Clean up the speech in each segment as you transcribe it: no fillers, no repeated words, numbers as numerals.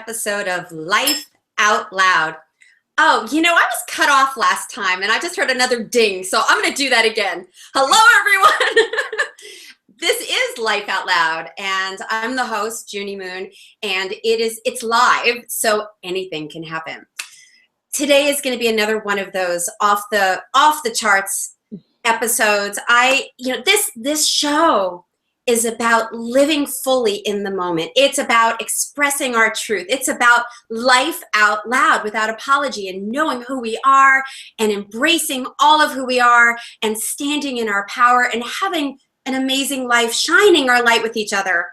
episode of Life Out Loud. Oh, I was cut off last time and I just heard another ding, so I'm going to do that again. Hello, everyone. This is Life Out Loud, and I'm the host, Junie Moon, and it's live, so anything can happen. Today is going to be another one of those off the charts episodes. This show is about living fully in the moment. It's about expressing our truth. It's about life out loud without apology and knowing who we are and embracing all of who we are and standing in our power and having an amazing life, shining our light with each other.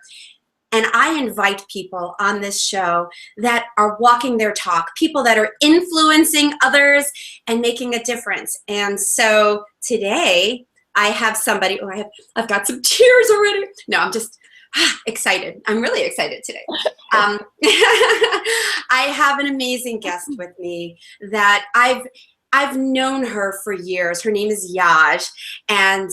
And I invite people on this show that are walking their talk, people that are influencing others and making a difference. And so today, I have somebody, I've got some tears already. No, I'm just excited. I'm really excited today. I have an amazing guest with me that I've known her for years. Her name is Yaj. And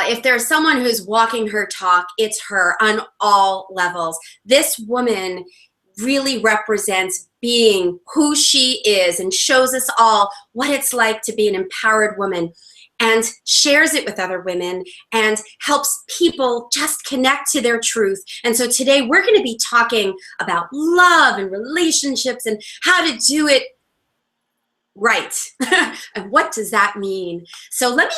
if there's someone who's walking her talk, it's her on all levels. This woman really represents being who she is and shows us all what it's like to be an empowered woman, and shares it with other women and helps people just connect to their truth. And so today we're going to be talking about love and relationships and how to do it right. And what does that mean? So let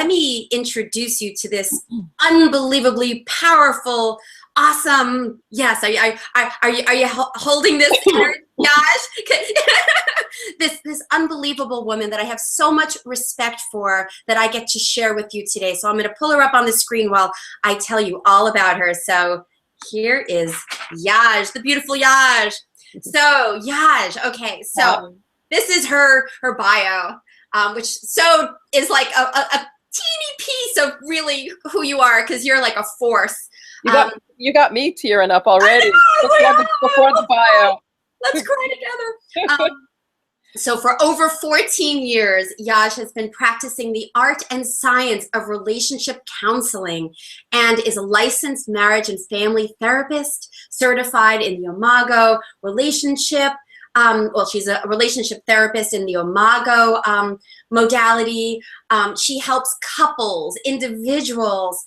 me introduce you to this unbelievably powerful, awesome. Yes, are you holding this, Yash? This unbelievable woman that I have so much respect for that I get to share with you today. So I'm going to pull her up on the screen while I tell you all about her. So here is Yaj, the beautiful Yaj. So Yaj, okay, so this is her bio, which so is like a teeny piece of really who you are, because you're like a force. You got me tearing up already. Before the bio. Let's cry together. So for over 14 years, Yaj has been practicing the art and science of relationship counseling and is a licensed marriage and family therapist, certified in the Imago relationship. She's a relationship therapist in the Imago modality. She helps couples, individuals.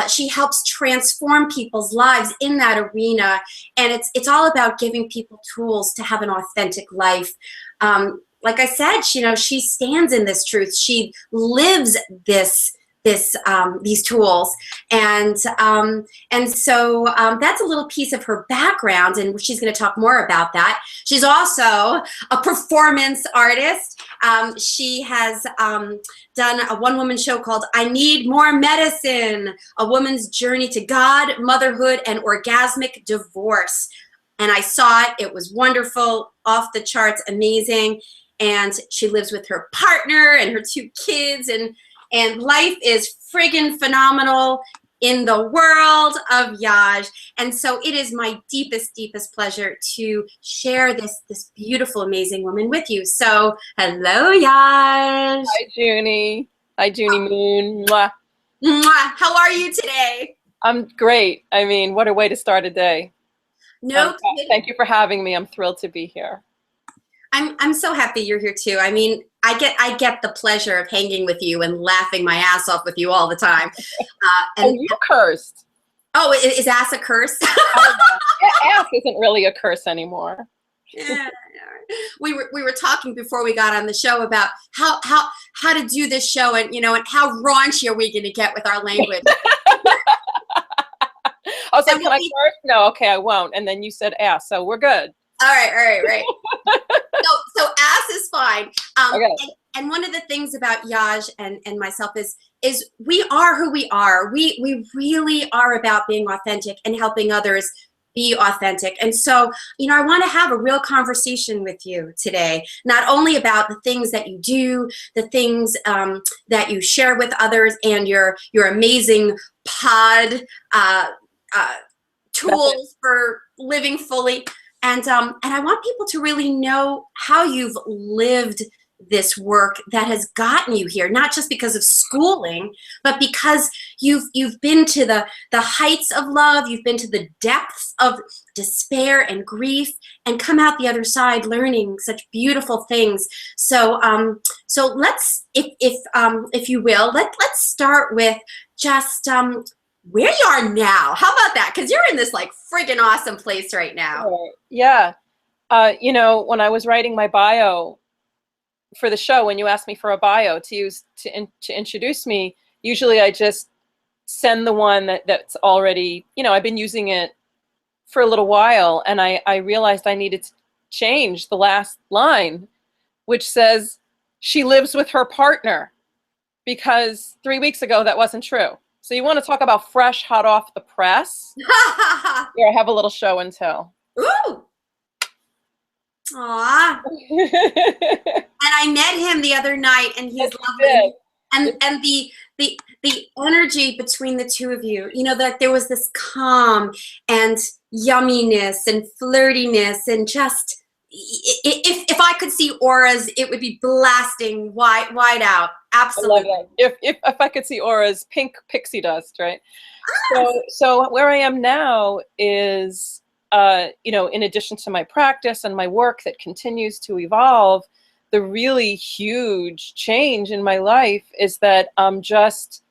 She helps transform people's lives in that arena. And it's all about giving people tools to have an authentic life. Like I said, she stands in this truth. She lives these tools, and so that's a little piece of her background, and she's going to talk more about that. She's also a performance artist. She has done a one-woman show called I Need More Medicine, a woman's journey to God, motherhood, and orgasmic divorce. And I saw it. It was wonderful, off the charts, amazing. And she lives with her partner and her 2 kids, and life is friggin' phenomenal in the world of Yaj. And so it is my deepest, deepest pleasure to share this beautiful, amazing woman with you. So hello, Yaj. Hi, Junie. Hi, Junie Moon. Mwah. Mwah. How are you today? I'm great. I mean, what a way to start a day. No kidding. Thank you for having me. I'm thrilled to be here. I'm so happy you're here too. I mean, I get the pleasure of hanging with you and laughing my ass off with you all the time. And you cursed. Oh, is ass a curse? Ass isn't really a curse anymore. Yeah. We were talking before we got on the show about how to do this show, and and how raunchy are we going to get with our language. I was like, can I curse? No, okay, I won't. And then you said ass, so we're good. All right. So ass is fine. Okay. And one of the things about Yaj and myself is we are who we are. We really are about being authentic and helping others be authentic. And so, I want to have a real conversation with you today, not only about the things that you do, the things that you share with others, and your amazing pod tools for living fully. And I want people to really know how you've lived this work that has gotten you here, not just because of schooling, but because you've been to the heights of love, you've been to the depths of despair and grief, and come out the other side learning such beautiful things. So so let's, if you will, let's start with just where you are now. How about that? Because you're in this like friggin' awesome place right now. Right. Yeah. You know, when I was writing my bio for the show, when you asked me for a bio to use to introduce me, usually I just send the one that's already, you know, I've been using it for a little while, and I realized I needed to change the last line, which says she lives with her partner, because 3 weeks ago that wasn't true. So you want to talk about fresh, hot off the press? Here, I have a little show and tell. Ooh. Aw. And I met him the other night, and he's lovely. And the energy between the two of you, you know, that there was this calm and yumminess and flirtiness, and just, if I could see auras, it would be blasting wide out. Absolutely. I love that. If I could see auras, pink pixie dust, right? So where I am now is, you know, in addition to my practice and my work that continues to evolve, the really huge change in my life is that I'm just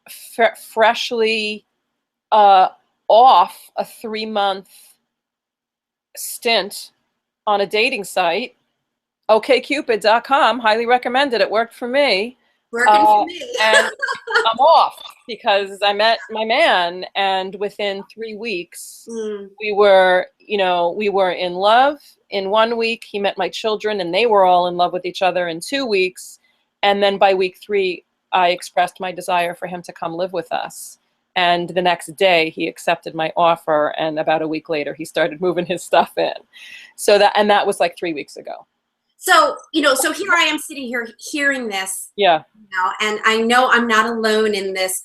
freshly off a 3-month stint on a dating site, OkCupid.com. Highly recommended. It worked for me. Working for me. And I'm off because I met my man, and within 3 weeks, we were in love. In 1 week, he met my children, and they were all in love with each other in 2 weeks. And then by week 3, I expressed my desire for him to come live with us. And the next day, he accepted my offer, and about a week later, he started moving his stuff in. So that was like 3 weeks ago. So, you know, so here I am sitting here hearing this. Yeah. You know, and I know I'm not alone in this.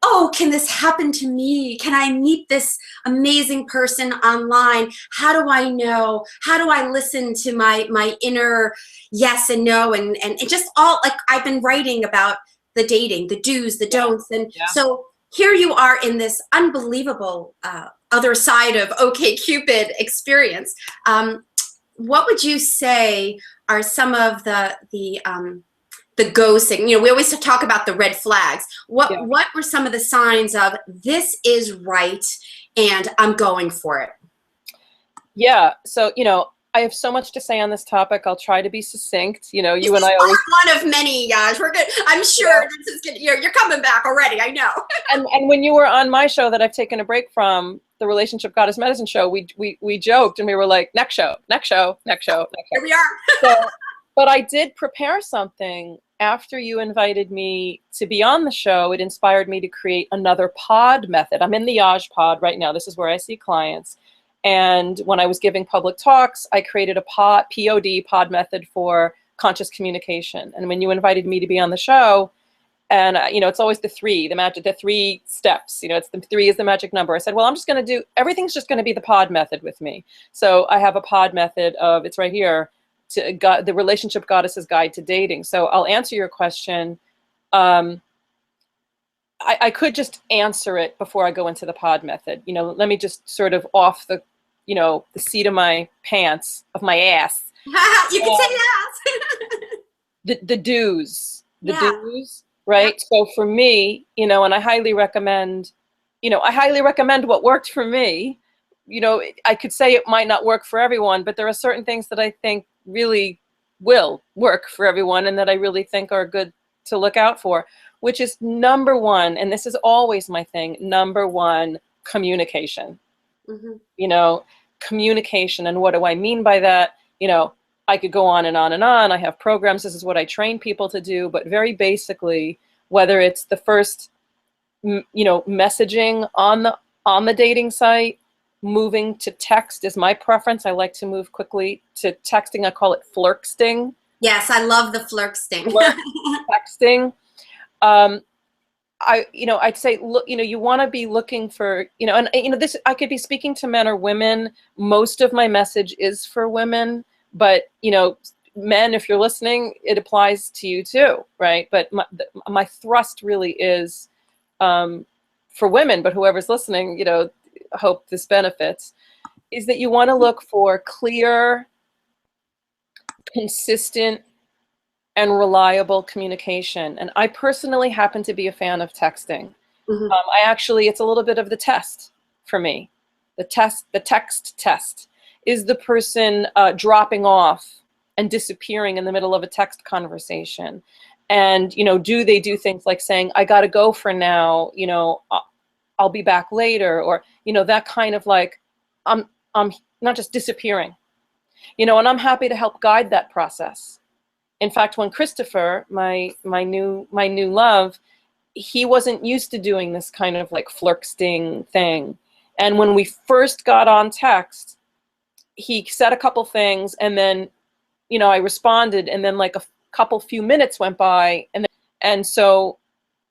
Oh, can this happen to me? Can I meet this amazing person online? How do I know? How do I listen to my inner yes and no? And just all, like, I've been writing about the dating, the do's, the don'ts. And so here you are in this unbelievable other side of OkCupid experience. What would you say are some of the ghosting? You know, we always talk about the red flags. What were some of the signs of this is right and I'm going for it? Yeah. So, you know, I have so much to say on this topic. I'll try to be succinct. You know, you and I always one of many, Yash. We're good. I'm sure this is good. You're coming back already. I know. and when you were on my show that I've taken a break from, the Relationship Goddess Medicine show, we joked and we were like, next show. Here we are. But I did prepare something after you invited me to be on the show. It inspired me to create another pod method. I'm in the Yaj pod right now. This is where I see clients. And when I was giving public talks, I created a pod method for conscious communication. And when you invited me to be on the show, and you know, it's always the 3 steps. You know, it's the 3 is the magic number. I said, well, I'm just going to do, everything's just going to be the pod method with me. So I have a pod method of, it's right here, the Relationship Goddess's Guide to Dating. So I'll answer your question. I could just answer it before I go into the pod method. You know, let me just sort of off the, you know, the seat of my pants, of my ass. You can say that. the do's, do's, right? So for me, you know, and I highly recommend what worked for me. You know, I could say it might not work for everyone, but there are certain things that I think really will work for everyone and that I really think are good to look out for, which is number 1, and this is always my thing, number 1, communication. You know, communication. And what do I mean by that? You know, I could go on and on and on. I have programs. This is what I train people to do. But very basically, whether it's the first, you know, messaging on the dating site, moving to text is my preference. I like to move quickly to texting. I call it flirksting. Yes, I love the flirksting. Texting. I'd say, look, you know, you want to be looking for, you know, and you know, this, I could be speaking to men or women. Most of my message is for women, but you know, men, if you're listening, it applies to you too, right? But my thrust really is for women, but whoever's listening, you know, hope this benefits, is that you want to look for clear, consistent, and reliable communication. And I personally happen to be a fan of texting. Mhm. It's a little bit of the test for me. The text test. Is the person dropping off and disappearing in the middle of a text conversation? And, do they do things like saying, I got to go for now, I'll be back later, or, that kind of like, I'm not just disappearing, and I'm happy to help guide that process. In fact, when Christopher, my new love, he wasn't used to doing this kind of like flirting thing. And when we first got on text, he said a couple things, and then, I responded, and then like a few minutes went by, and so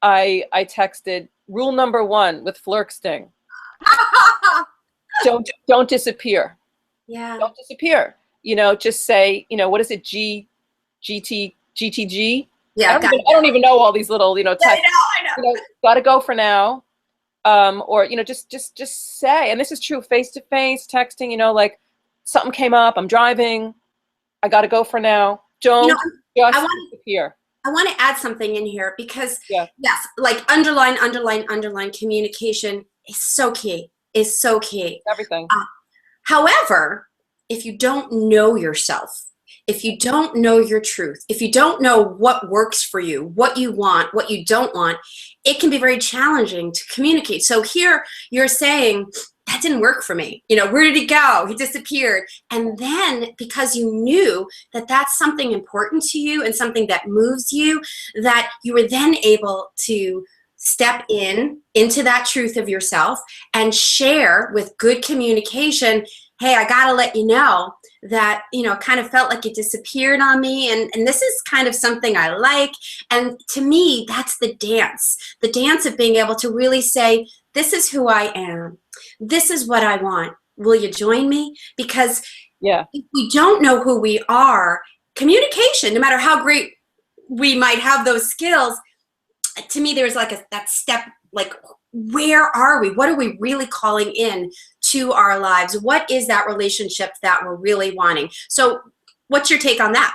I texted, rule number 1 with flirting: don't disappear. Yeah. Don't disappear. Just say, what is it? GTG? Yeah. I don't even know all these little, texts. I know. Gotta go for now. Or, just say, and this is true face-to-face texting, like something came up, I'm driving, I gotta go for now. Don't just disappear. I want to add something in here because Yeah. yes, like underline communication is so key. Everything. However, if you don't know yourself, if you don't know your truth, if you don't know what works for you, what you want, what you don't want, it can be very challenging to communicate. So here you're saying, that didn't work for me. Where did he go? He disappeared. And then because you knew that that's something important to you and something that moves you, that you were then able to step into that truth of yourself and share with good communication, hey, I got to let you know that, kind of felt like it disappeared on me. And this is kind of something I like. And to me, that's the dance of being able to really say, this is who I am. This is what I want. Will you join me? Because if we don't know who we are, communication, no matter how great we might have those skills, to me, there's like that step, like, where are we? What are we really calling in to our lives? What is that relationship that we're really wanting? So what's your take on that?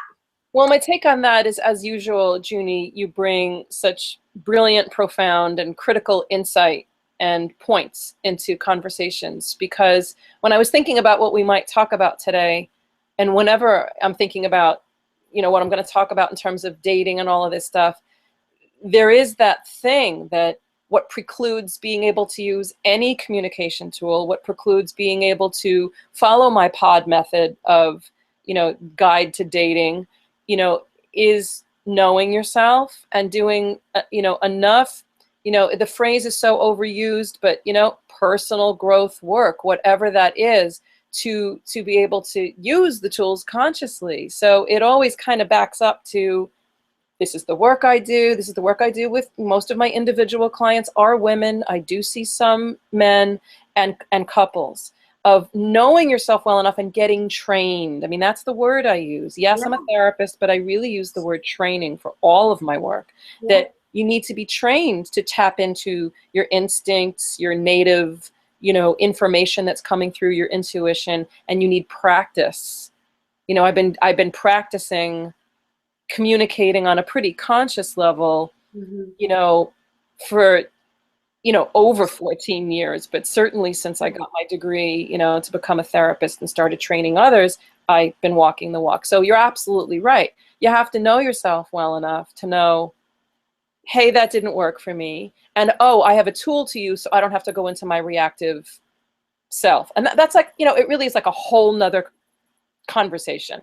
Well, my take on that is, as usual, Junie, you bring such brilliant, profound, and critical insight and points into conversations, because when I was thinking about what we might talk about today, and whenever I'm thinking about, what I'm going to talk about in terms of dating and all of this stuff, there is that thing that what precludes being able to use any communication tool, what precludes being able to follow my pod method of, guide to dating, is knowing yourself and doing, enough. The phrase is so overused, but, personal growth work, whatever that is, to be able to use the tools consciously. So it always kind of backs up to, this is the work I do. This is the work I do with most of my individual clients are women. I do see some men and couples, of knowing yourself well enough and getting trained. I mean, that's the word I use. Yes, I'm a therapist, but I really use the word training for all of my work. That you need to be trained to tap into your instincts, your native, information that's coming through your intuition, and you need practice. I've been practicing communicating on a pretty conscious level, for, over 14 years, but certainly since I got my degree, to become a therapist and started training others, I've been walking the walk. So you're absolutely right. You have to know yourself well enough to know, hey, that didn't work for me. And, oh, I have a tool to use so I don't have to go into my reactive self. And that's like, it really is like a whole nother conversation.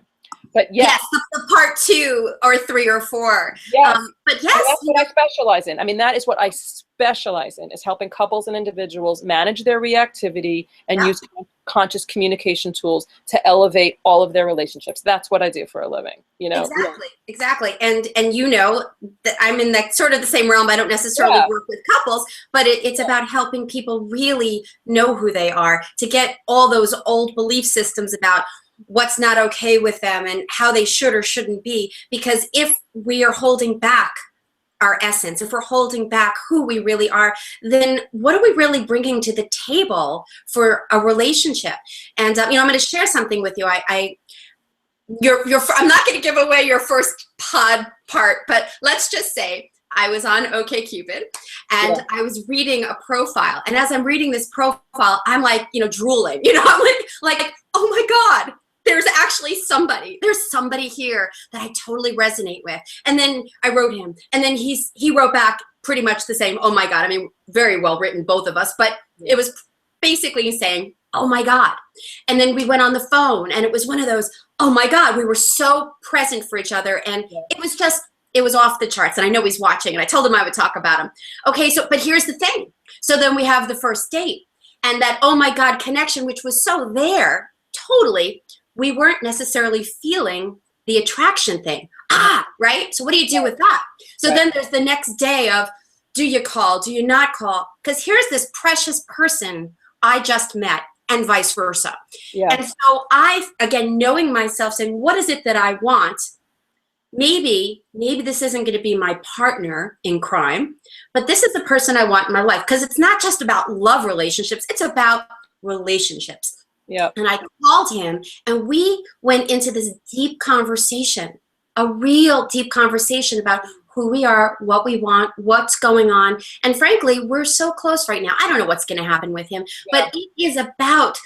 But yes, the part 2 or 3 or 4. Yes. But yes, and that's what I specialize in. I mean, that is what I specialize in, is helping couples and individuals manage their reactivity and use conscious communication tools to elevate all of their relationships. That's what I do for a living. Exactly. And that I'm in that sort of the same realm. I don't necessarily work with couples, but it's about helping people really know who they are, to get all those old belief systems about what's not okay with them and how they should or shouldn't be. Because if we are holding back our essence, if we're holding back who we really are, then what are we really bringing to the table for a relationship? And I'm going to share something with you. I'm not going to give away your first pod part, but let's just say I was on OkCupid and I was reading a profile. And as I'm reading this profile, I'm like, drooling, I'm like, oh my God, there's actually there's somebody here that I totally resonate with. And then I wrote him, and then he wrote back pretty much the same. Oh my God. I mean, very well written, both of us, but it was basically saying, oh my God. And then we went on the phone, and it was one of those, oh my God, we were so present for each other. And it was off the charts. And I know he's watching, and I told him I would talk about him. Okay, but here's the thing. So then we have the first date, and that, oh my God, connection, which was so there, totally, we weren't necessarily feeling the attraction thing. Right? So what do you do with that? So then there's the next day of, do you call? Do you not call? Because here's this precious person I just met, and vice versa. Yeah. And so again, knowing myself, saying, what is it that I want? Maybe this isn't going to be my partner in crime, but this is the person I want in my life. Because it's not just about love relationships, it's about relationships. Yeah. And I called him, and we went into this deep conversation, a real deep conversation about who we are, what we want, what's going on. And frankly, we're so close right now. I don't know what's going to happen with him, but it is about,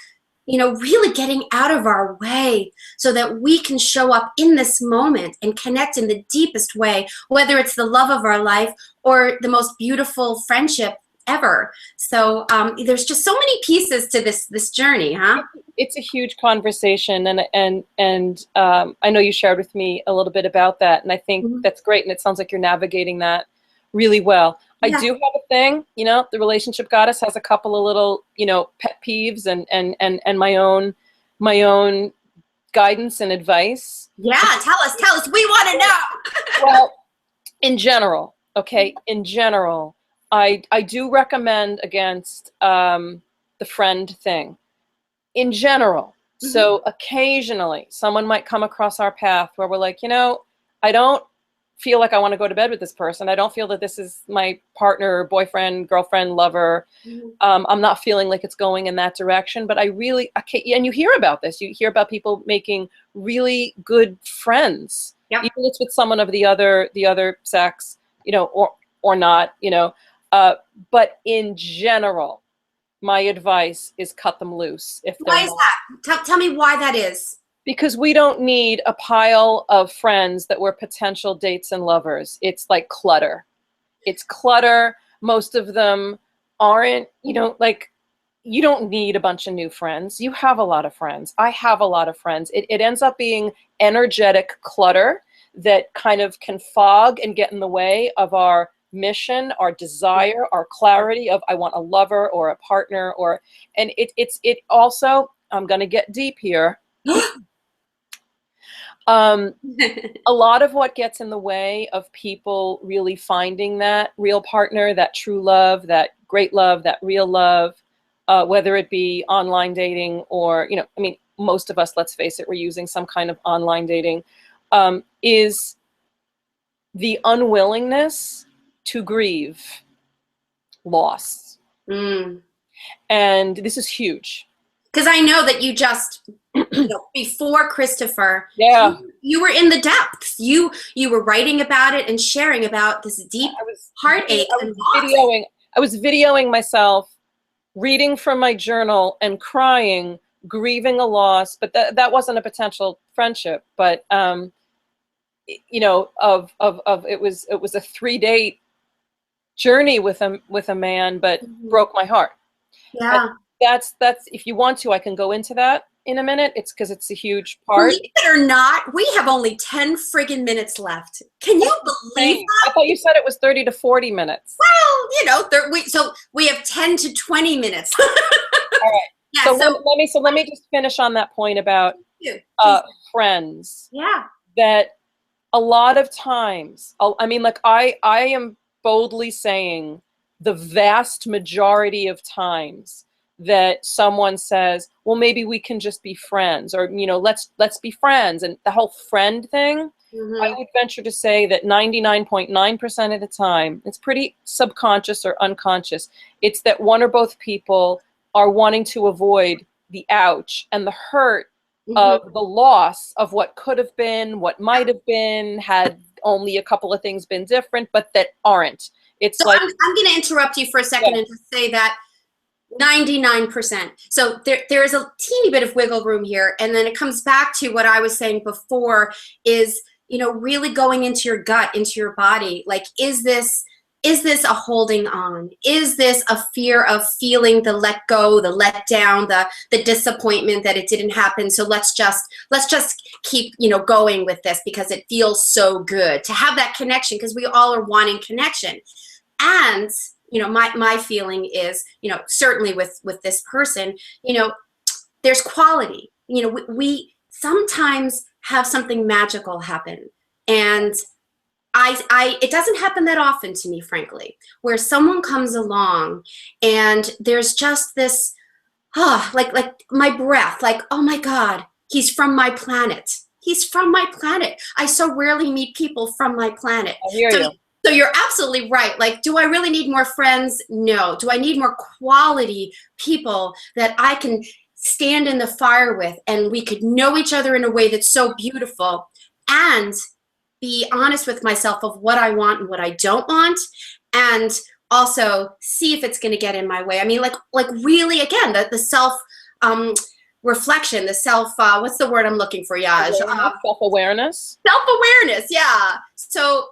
really getting out of our way so that we can show up in this moment and connect in the deepest way, whether it's the love of our life or the most beautiful friendship ever. So there's just so many pieces to this journey, huh? It's a huge conversation, and I know you shared with me a little bit about that, and I think that's great, and it sounds like you're navigating that really well. I do have a thing, the relationship goddess has a couple of little, pet peeves and my own guidance and advice. Yeah, tell us. We want to know. Well, in general, I do recommend against the friend thing. In general. So occasionally someone might come across our path where we're like, I don't feel like I want to go to bed with this person. I don't feel that this is my partner, boyfriend, girlfriend, lover. I'm not feeling like it's going in that direction, but and you hear about this. You hear about people making really good friends, even if it's with someone of the other sex, or not, but in general, my advice is cut them loose. Why is that? Tell me why that is. Because we don't need a pile of friends that were potential dates and lovers. It's like clutter. It's clutter. Most of them aren't, you don't need a bunch of new friends. You have a lot of friends. I have a lot of friends. It ends up being energetic clutter that kind of can fog and get in the way of our mission, our desire, our clarity of I want a lover or a partner, and it also, I'm going to get deep here. A lot of what gets in the way of people really finding that real partner, that true love, that great love, that real love, whether it be online dating or, most of us, let's face it, we're using some kind of online dating, is the unwillingness to grieve loss. And this is huge. Because I know that you just, before Christopher, you were in the depths. You were writing about it and sharing about this deep heartache and loss. I was videoing myself, reading from my journal and crying, grieving a loss, but that wasn't a potential friendship. But it was a 3-date journey with a man, but broke my heart. Yeah. That's if you want to, I can go into that in a minute. It's because it's a huge part. Believe it or not, we have only 10 friggin' minutes left. Can you believe that? I thought you said it was 30 to 40 minutes. Well, so we have 10 to 20 minutes. All right. Yeah, so let me just finish on that point about friends. Yeah. That a lot of times, I am boldly saying the vast majority of times that someone says, well, maybe we can just be friends, or let's be friends, and the whole friend thing, I would venture to say that 99.9% of the time, it's pretty subconscious or unconscious. It's that one or both people are wanting to avoid the ouch and the hurt of the loss of what could have been, what might have been, had only a couple of things been different, but that aren't. It's So like, I'm going to interrupt you for a second and just say that 99%. So there is a teeny bit of wiggle room here. And then it comes back to what I was saying before is, you know, really going into your gut, into your body. Like, is this a holding on? Is this a fear of feeling the let go, the let down, the disappointment that it didn't happen? So let's just keep, you know, going with this because it feels so good to have that connection, because we all are wanting connection. And, you know, my feeling is, you know, certainly with this person, you know, there's quality. You know, we sometimes have something magical happen. And it doesn't happen that often to me, frankly, where someone comes along and there's just this, like my breath, like, oh my God, he's from my planet. He's from my planet. I so rarely meet people from my planet. I hear you. So you're absolutely right. Like, do I really need more friends? No. Do I need more quality people that I can stand in the fire with and we could know each other in a way that's so beautiful and be honest with myself of what I want and what I don't want, and also see if it's going to get in my way? I mean, like really, again, the self reflection, the self, what's the word I'm looking for, Yaj? Self-awareness. Self-awareness, yeah. So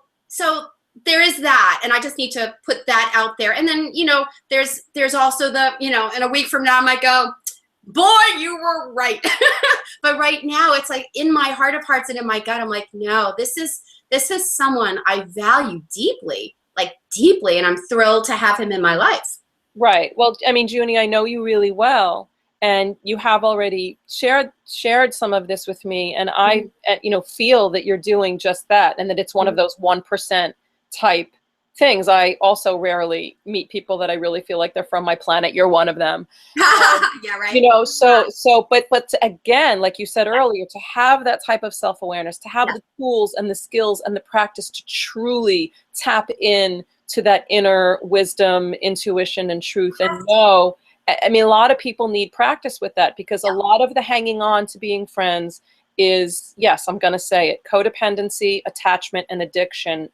there is that, and I just need to put that out there. And then, you know, there's also the, you know, in a week from now I might go, boy, you were right. But right now it's like in my heart of hearts and in my gut, I'm like, no, this is someone I value deeply, like deeply, and I'm thrilled to have him in my life. Right. Well, I mean, Junie, I know you really well, and you have already shared some of this with me, and I, you know, feel that you're doing just that, and that it's one of those 1% type things. I also rarely meet people that I really feel like they're from my planet. You're one of them. Yeah, right. You know, but again, like you said earlier, to have that type of self-awareness, to have the tools and the skills and the practice to truly tap in to that inner wisdom, intuition, and truth, and know. I mean, a lot of people need practice with that, because a lot of the hanging on to being friends is, yes, I'm going to say it, codependency, attachment, and addiction,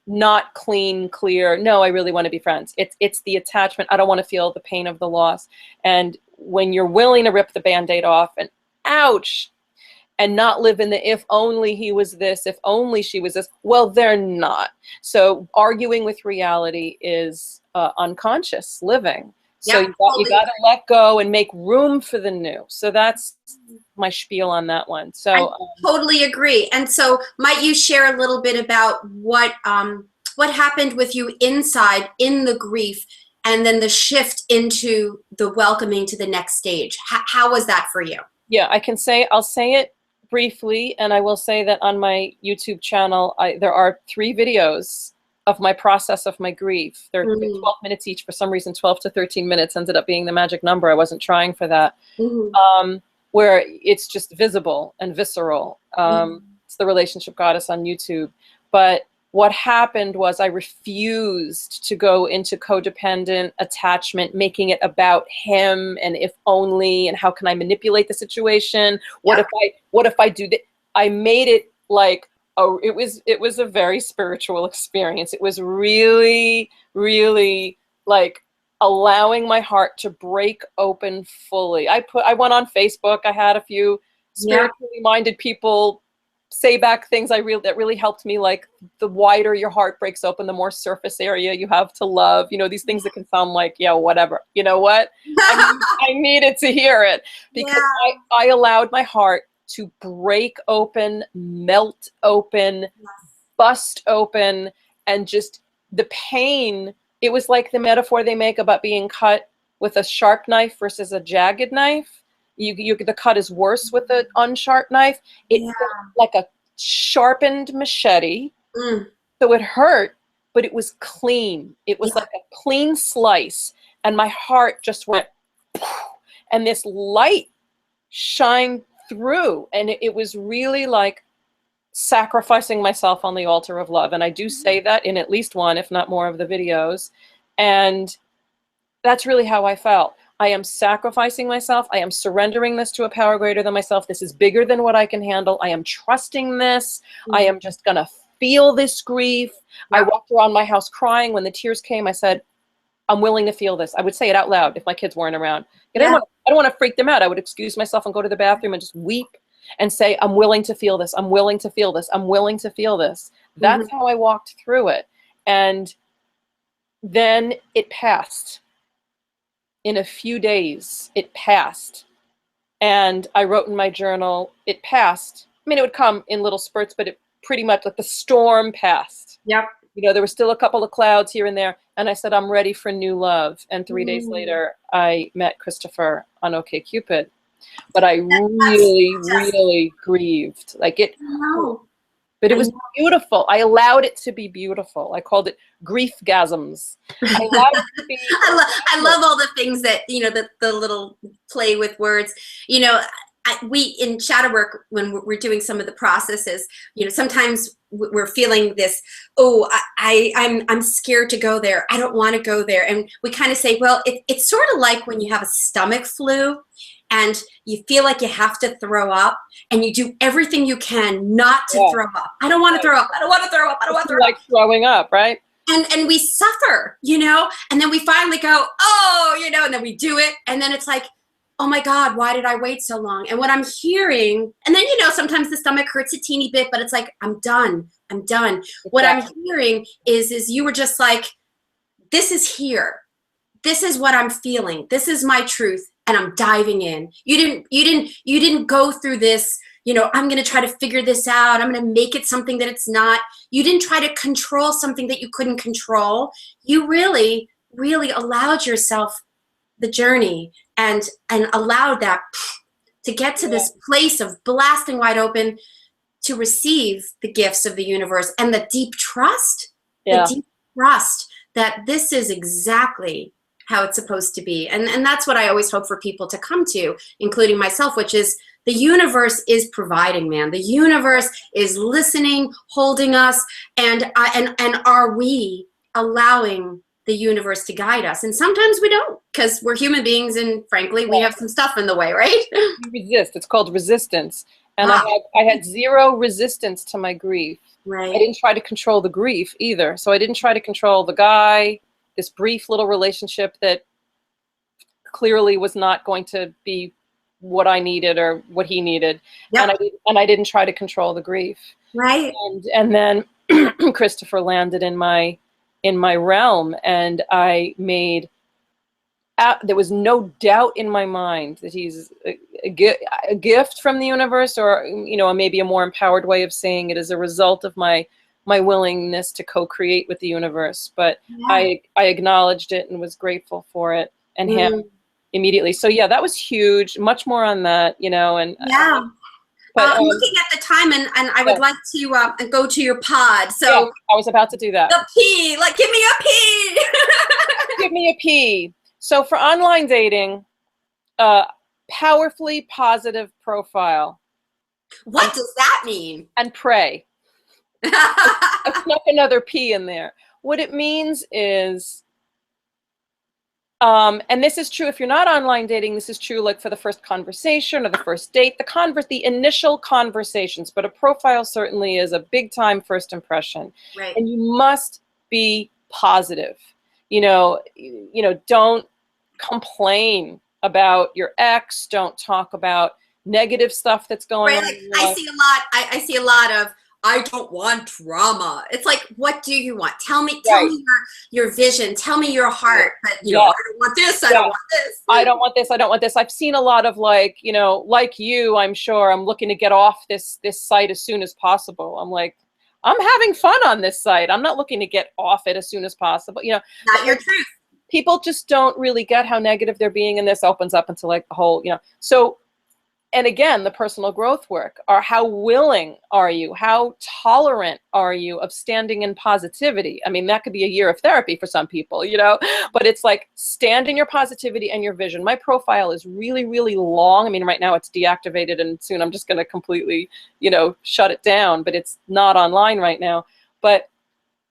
not clean, clear, no, I really want to be friends. It's the attachment. I don't want to feel the pain of the loss. And when you're willing to rip the Band-Aid off and ouch, and not live in the if only he was this, if only she was this, well, they're not. So arguing with reality is unconscious living. So you got to let go and make room for the new. So that's my spiel on that one. So I totally agree. And so might you share a little bit about what happened with you inside in the grief, and then the shift into the welcoming to the next stage? How was that for you? Yeah, I'll say it briefly, and I will say that on my YouTube channel, there are 3 videos of my process of my grief. They're 12 minutes each. For some reason, 12 to 13 minutes ended up being the magic number. I wasn't trying for that. Where it's just visible and visceral. It's the Relationship Goddess on YouTube. But what happened was I refused to go into codependent attachment, making it about him and if only, and how can I manipulate the situation? What if I do that? I made it like, it was a very spiritual experience. It was really, really like allowing my heart to break open fully. I went on Facebook. I had a few spiritually minded people say back things that really helped me, like the wider your heart breaks open, the more surface area you have to love. You know, these things that can sound like, yeah, whatever. You know what? I needed to hear it, because I allowed my heart to break open, melt open, bust open, and just the pain. It was like the metaphor they make about being cut with a sharp knife versus a jagged knife. The cut is worse with an unsharp knife. It felt like a sharpened machete. So it hurt, but it was clean. It was like a clean slice. And my heart just went, and this light shined through. And it was really like sacrificing myself on the altar of love. And I do say that in at least one, if not more, of the videos. And that's really how I felt. I am sacrificing myself. I am surrendering this to a power greater than myself. This is bigger than what I can handle. I am trusting this. I am just going to feel this grief. I walked around my house crying. When the tears came, I said, I'm willing to feel this. I would say it out loud if my kids weren't around. I don't want to freak them out. I would excuse myself and go to the bathroom and just weep and say, I'm willing to feel this. I'm willing to feel this. I'm willing to feel this. That's how I walked through it. And then it passed. In a few days, it passed. And I wrote in my journal, it passed. I mean, it would come in little spurts, but it pretty much, like, the storm passed. Yep. You know, there were still a couple of clouds here and there. And I said, I'm ready for new love. And 3 days later, I met Christopher on OkCupid. But I really grieved. Like, it, but it was beautiful. I allowed it to be beautiful. I called it grief-gasms. I allowed it to be I love all the things that, you know, the little play with words. You know, we in shadow work, when we're doing some of the processes, you know, sometimes we're feeling this, oh, I'm scared to go there. I don't want to go there. And we kind of say, well, it's sort of like when you have a stomach flu and you feel like you have to throw up, and you do everything you can not to throw up. I don't want to throw up. I don't want to throw up. I don't want to throw up. Like throwing up, right? And we suffer, you know, and then we finally go, oh, you know, and then we do it. And then it's like, oh my God, why did I wait so long? And what I'm hearing, and then, you know, sometimes the stomach hurts a teeny bit, but it's like, I'm done. I'm done. Exactly. What I'm hearing is you were just like, this is here. This is what I'm feeling. This is my truth. And I'm diving in. You didn't go through this, you know, I'm going to try to figure this out. I'm going to make it something that it's not. You didn't try to control something that you couldn't control. You really, really allowed yourself the journey and allowed that to get to this place of blasting wide open to receive the gifts of the universe and the deep trust, the deep trust that this is exactly how it's supposed to be. And that's what I always hope for people to come to, including myself, which is the universe is providing, man. The universe is listening, holding us, and are we allowing the universe to guide us? And sometimes we don't, because we're human beings, and frankly, we have some stuff in the way, right? You resist. It's called resistance. And I had zero resistance to my grief. Right. I didn't try to control the grief either. So I didn't try to control the guy, this brief little relationship that clearly was not going to be what I needed or what he needed. Yep. And I didn't try to control the grief. Right. And then Christopher landed in my realm, and I made, there was no doubt in my mind that he's a gift from the universe, or, you know, maybe a more empowered way of saying it, as a result of my willingness to co-create with the universe. But I acknowledged it and was grateful for it, and him immediately. So yeah, that was huge. Much more on that, you know. And but looking at the time, and I would like to go to your pod. So I was about to do that. The P, like, give me a P. Give me a P. So for online dating, powerfully positive profile. What does that mean? And pray. I snuck another P in there. What it means is, and this is true if you're not online dating, this is true like for the first conversation or the first date, the initial conversations, but a profile certainly is a big time first impression. Right. And you must be positive. You know, don't complain about your ex, don't talk about negative stuff that's going on. Like, I see a lot of, I don't want drama. It's like, what do you want? Tell me your vision. Tell me your heart. But you know, I don't want this. I don't want this. I don't want this. I don't want this. I've seen a lot of, like, you know, like you, I'm sure, I'm looking to get off this site as soon as possible. I'm like, I'm having fun on this site. I'm not looking to get off it as soon as possible. You know, not your truth. People just don't really get how negative they're being, and this opens up into like the whole, you know. So and again, the personal growth work, or how willing are you? How tolerant are you of standing in positivity? I mean, that could be a year of therapy for some people, you know, but it's like stand in your positivity and your vision. My profile is really, really long. I mean, right now it's deactivated and soon I'm just going to completely, you know, shut it down, but it's not online right now. But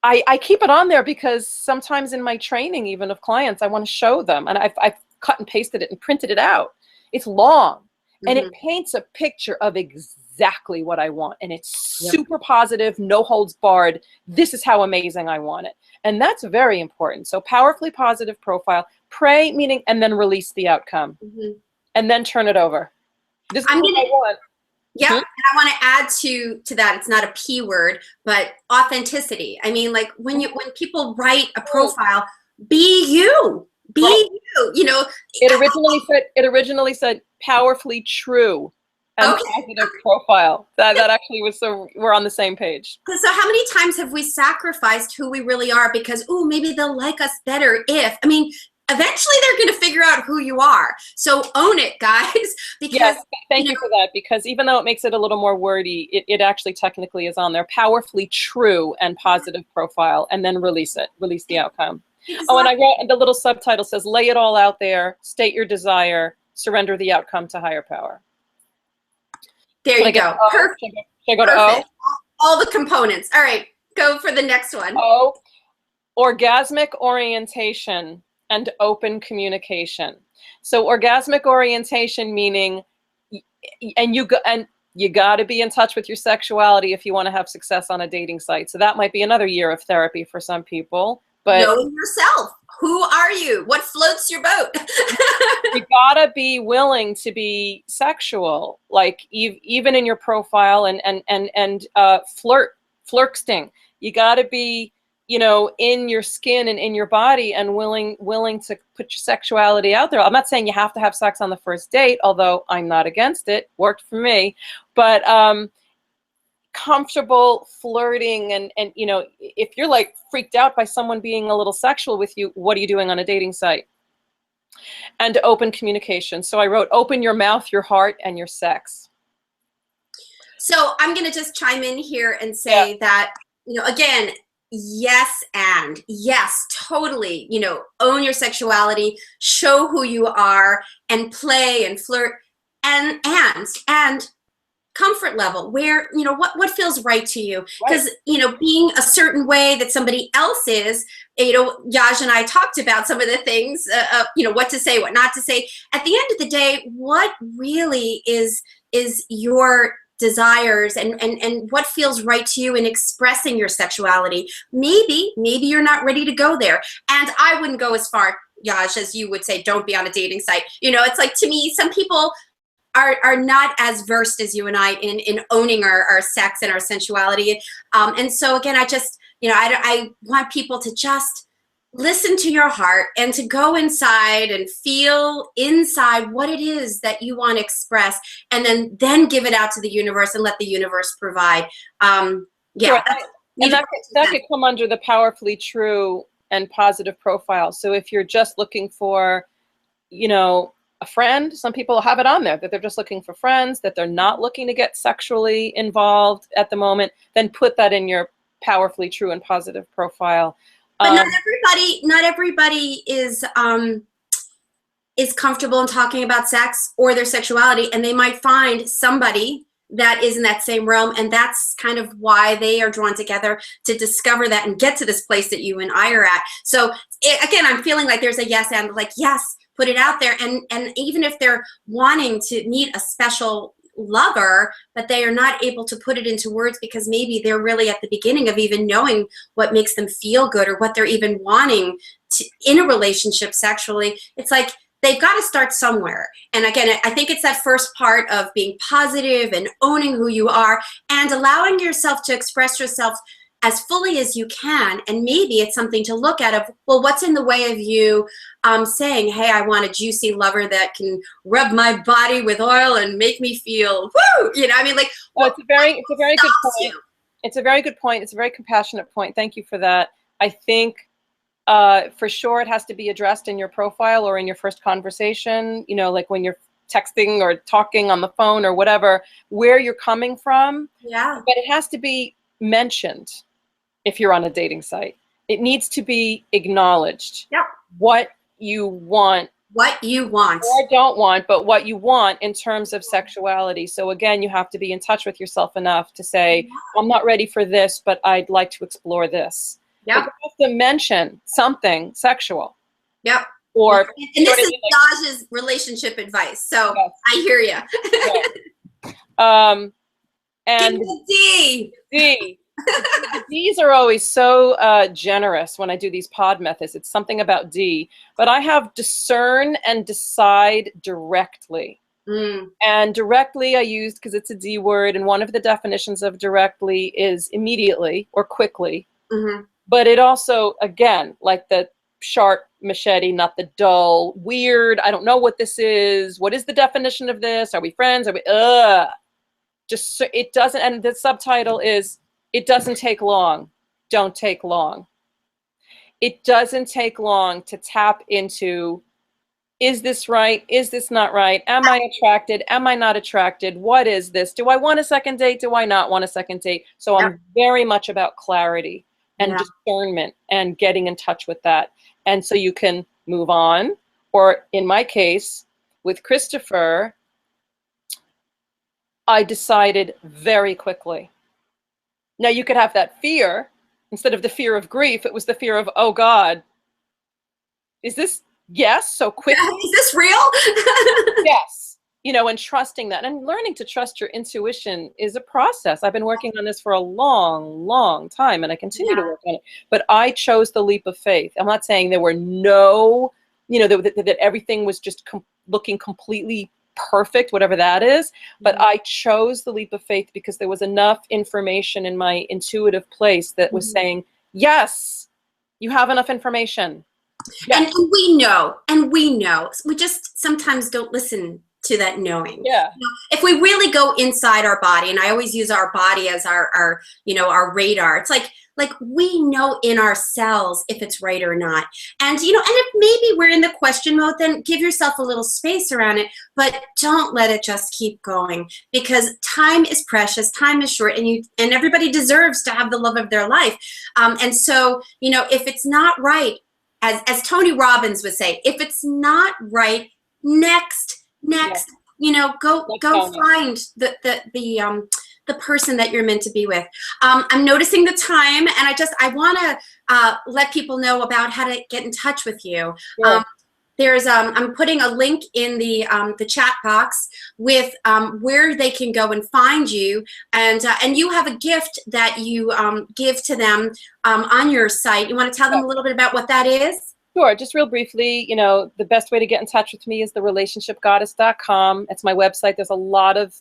I keep it on there because sometimes in my training, even of clients, I want to show them, and I've cut and pasted it and printed it out. It's long, and it paints a picture of exactly what I want, and it's super positive, no holds barred. This is how amazing I want it, and that's very important. So powerfully positive profile, pray, meaning, and then release the outcome, and then turn it over. This is what I want. Yeah, and I want to add to that. It's not a P word, but authenticity. I mean, like when people write a profile, be you, be you. You know, it originally said powerfully true and positive profile. That actually was, so we're on the same page. So how many times have we sacrificed who we really are because, oh, maybe they'll like us better if, I mean, eventually they're going to figure out who you are. So own it, guys. Because, yes, thank you for that, because even though it makes it a little more wordy, it actually technically is on there. Powerfully true and positive profile, and then release it. Release the outcome. Exactly. Oh, and I wrote, the little subtitle says, lay it all out there, state your desire, surrender the outcome to higher power. There you go. Perfect. Should I go to O? All the components. All right, go for the next one. O, orgasmic orientation and open communication. So orgasmic orientation meaning, and you got to be in touch with your sexuality if you want to have success on a dating site. So that might be another year of therapy for some people. But knowing yourself. Who are you? What floats your boat? You gotta be willing to be sexual, like even in your profile and flirting. You gotta be, you know, in your skin and in your body and willing to put your sexuality out there. I'm not saying you have to have sex on the first date, although I'm not against it. Worked for me, but comfortable flirting and you know, if you're like freaked out by someone being a little sexual with you, what are you doing on a dating site? And open communication. So I wrote, open your mouth, your heart, and your sex. So I'm going to just chime in here and say that, you know, again, yes, and yes, totally, you know, own your sexuality, show who you are, and play and flirt, and comfort level where, you know, what feels right to you. Because, you know, being a certain way that somebody else is, you know, Yaj and I talked about some of the things, you know, what to say, what not to say. At the end of the day, what really is your desires and what feels right to you in expressing your sexuality. Maybe you're not ready to go there. And I wouldn't go as far, Yaj, as you would say, don't be on a dating site. You know, it's like, to me, some people are not as versed as you and I in owning our sex and our sensuality. And so again, I just, you know, I want people to just listen to your heart and to go inside and feel inside what it is that you want to express, and then give it out to the universe and let the universe provide. Yeah. Sure. And that could come under the powerfully true and positive profile. So if you're just looking for, you know, a friend, some people have it on there that they're just looking for friends, that they're not looking to get sexually involved at the moment, then put that in your powerfully true and positive profile. But not everybody is comfortable in talking about sex or their sexuality, and they might find somebody that is in that same realm, and that's kind of why they are drawn together to discover that and get to this place that you and I are at. So again, I'm feeling like there's a yes, and like, yes, put it out there. And even if they're wanting to meet a special lover, but they are not able to put it into words because maybe they're really at the beginning of even knowing what makes them feel good or what they're even wanting to, in a relationship sexually, it's like they've got to start somewhere. And again, I think it's that first part of being positive and owning who you are and allowing yourself to express yourself as fully as you can. And maybe it's something to look at of, well, what's in the way of you saying, hey, I want a juicy lover that can rub my body with oil and make me feel, woo, you know, I mean, like, well, it's a very good point. It's a very good point. It's a very compassionate point. Thank you for that. I think for sure it has to be addressed in your profile or in your first conversation, you know, like when you're texting or talking on the phone or whatever, where you're coming from. Yeah. But it has to be mentioned if you're on a dating site. It needs to be acknowledged. Yep. What you want. What you want. Or don't want, but what you want in terms of sexuality. So again, you have to be in touch with yourself enough to say, I'm not ready for this, but I'd like to explore this. Yep. But you have to mention something sexual. Yep. Or and this is Yaj's relationship advice. So yes. I hear you. Yes. And give me a D. D. The D's are always so generous when I do these pod methods. It's something about D, but I have discern and decide directly. And directly I used because it's a D word, and one of the definitions of directly is immediately or quickly. But it also, again, like the sharp machete, not the dull, weird, I don't know what this is. What is the definition of this? Are we friends? Are we, just, so it doesn't, and the subtitle is, it doesn't take long. Don't take long. It doesn't take long to tap into, is this right? Is this not right? Am I attracted? Am I not attracted? What is this? Do I want a second date? Do I not want a second date? So I'm very much about clarity and discernment and getting in touch with that. And so you can move on. Or in my case, with Christopher, I decided very quickly. Now you could have that fear. Instead of the fear of grief, it was the fear of, oh God, is this, yes, so quickly? Is this real? Yes. You know, and trusting that and learning to trust your intuition is a process. I've been working on this for a long, long time, and I continue to work on it. But I chose the leap of faith. I'm not saying there were no, you know, that everything was just looking completely perfect, whatever that is. But I chose the leap of faith because there was enough information in my intuitive place that was saying, yes, you have enough information. Yes. And we know. We just sometimes don't listen to that knowing. Yeah. You know, if we really go inside our body, and I always use our body as our you know, our radar. It's like we know in ourselves if it's right or not. And, you know, and if maybe we're in the question mode, then give yourself a little space around it, but don't let it just keep going, because time is precious, time is short, and everybody deserves to have the love of their life. And so, you know, if it's not right, as Tony Robbins would say, if it's not right, next, you know, go find the person that you're meant to be with. I'm noticing the time, and I want to let people know about how to get in touch with you. Yeah. I'm putting a link in the chat box with where they can go and find you, and you have a gift that you give to them on your site. You want to tell them a little bit about what that is? Sure. Just real briefly, you know, the best way to get in touch with me is therelationshipgoddess.com. It's my website. There's a lot of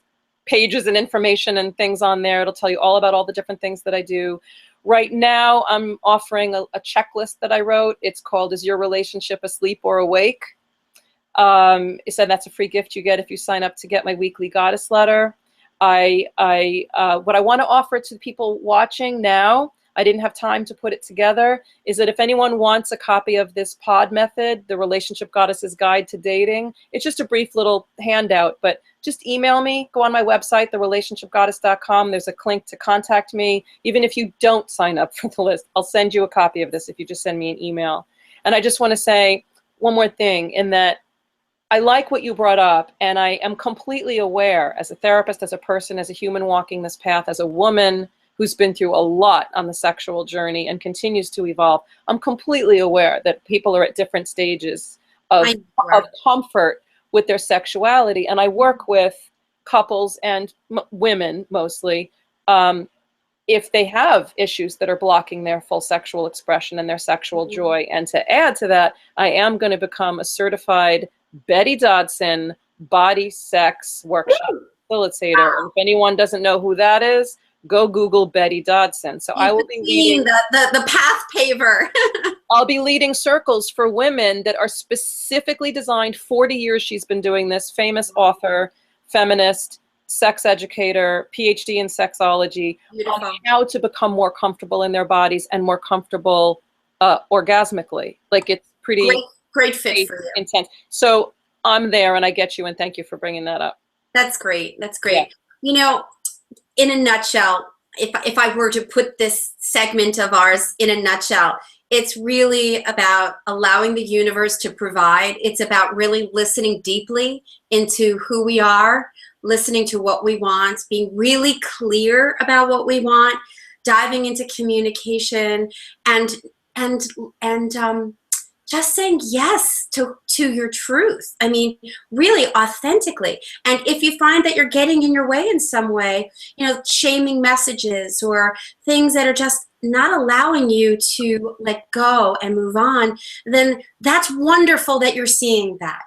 pages and information and things on there. It'll tell you all about all the different things that I do. Right now, I'm offering a checklist that I wrote. It's called, Is Your Relationship Asleep or Awake? It said that's a free gift you get if you sign up to get my weekly goddess letter. What I want to offer to the people watching now, I didn't have time to put it together, is that if anyone wants a copy of this pod method, the Relationship Goddess's Guide to Dating, it's just a brief little handout, but just email me, go on my website, therelationshipgoddess.com. There's a link to contact me. Even if you don't sign up for the list, I'll send you a copy of this if you just send me an email. And I just want to say one more thing, in that I like what you brought up, and I am completely aware as a therapist, as a person, as a human walking this path, as a woman who's been through a lot on the sexual journey and continues to evolve. I'm completely aware that people are at different stages of comfort with their sexuality. And I work with couples and women mostly, if they have issues that are blocking their full sexual expression and their sexual joy. And to add to that, I am going to become a certified Betty Dodson body sex workshop facilitator. And if anyone doesn't know who that is, go Google Betty Dodson. So I will be leading the path paver. I'll be leading circles for women that are specifically designed. 40 years she's been doing this. Famous author, feminist, sex educator, PhD in sexology, on how to become more comfortable in their bodies and more comfortable orgasmically. Like, it's pretty great fit for you. Intense. So I'm there and I get you, and thank you for bringing that up. That's great. That's Yeah. great. You know, in a nutshell, if I were to put this segment of ours in a nutshell, it's really about allowing the universe to provide. It's about really listening deeply into who we are, listening to what we want, being really clear about what we want, diving into communication, and and and just saying yes to your truth. I mean, really authentically. And if you find that you're getting in your way in some way, you know, shaming messages or things that are just not allowing you to let go and move on, then that's wonderful that you're seeing that.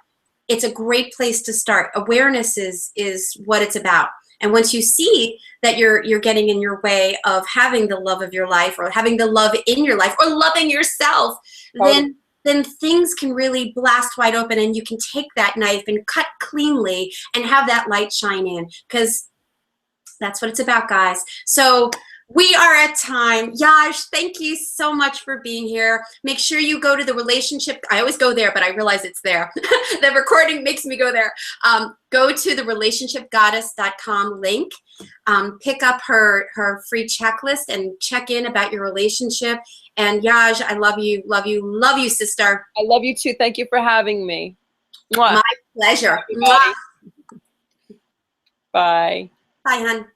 It's a great place to start. Awareness is what it's about. And once you see that you're getting in your way of having the love of your life, or having the love in your life, or loving yourself, then things can really blast wide open, and you can take that knife and cut cleanly and have that light shine in, because that's what it's about, guys. So we are at time. Yash, thank you so much for being here. Make sure you go to the relationship. I always go there, but I realize it's there. The recording makes me go there. Go to the relationshipgoddess.com link. Pick up her free checklist and check in about your relationship. And Yaj, I love you, love you, love you, sister. I love you too. Thank you for having me. Mwah. My pleasure. Mwah. Bye. Bye, hon.